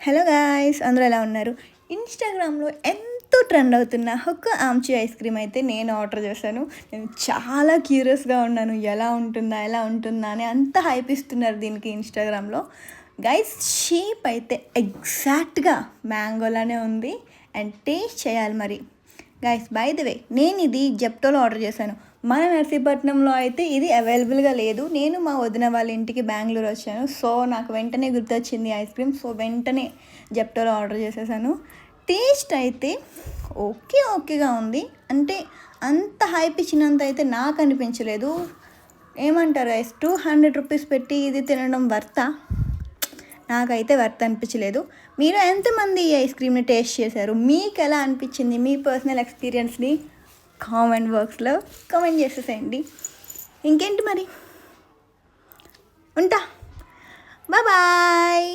Hello guys, అందరూ ఎలా ఉన్నారు? ఇన్స్టాగ్రామ్లో ఎంతో ట్రెండ్ అవుతున్న హుక్క ఆమ్చి ఐస్ క్రీమ్ అయితే నేను ఆర్డర్ చేశాను. నేను చాలా క్యూరియస్గా ఉన్నాను, ఎలా ఉంటుందా అని. అంత హైప్ ఇస్తున్నారు దీనికి ఇన్స్టాగ్రామ్లో. గైస్, షేప్ అయితే ఎగ్జాక్ట్గా మ్యాంగోలానే ఉంది అండ్ టేస్ట్ చేయాలి మరి. గైస్, బై ది వే, నేను ఇది జెప్టోలో ఆర్డర్ చేశాను. మన నర్సీపట్నంలో అయితే ఇది అవైలబుల్గా లేదు. నేను మా వదిన వాళ్ళ ఇంటికి బెంగళూరు వచ్చాను, సో నాకు వెంటనే గుర్తొచ్చింది ఐస్ క్రీమ్. సో వెంటనే జెప్టోలో ఆర్డర్ చేసేసాను. టేస్ట్ అయితే ఓకేగా ఉంది. అంటే అంత హైప్ ఇచ్చినంత అయితే నాకు అనిపించలేదు. ఏమంటారు గైస్, 200 రూపీస్ పెట్టి ఇది తినడం వర్తా? నాకైతే వర్త్ అనిపించలేదు. మీరు ఎంతమంది ఈ ఐస్ క్రీమ్ని టేస్ట్ చేశారు? మీకు ఎలా అనిపించింది? మీ పర్సనల్ ఎక్స్పీరియన్స్ని కామెంట్ బాక్స్లో కామెంట్ చేసేసేయండి. ఇంకేంటి మరి, ఉంటా, బాయ్.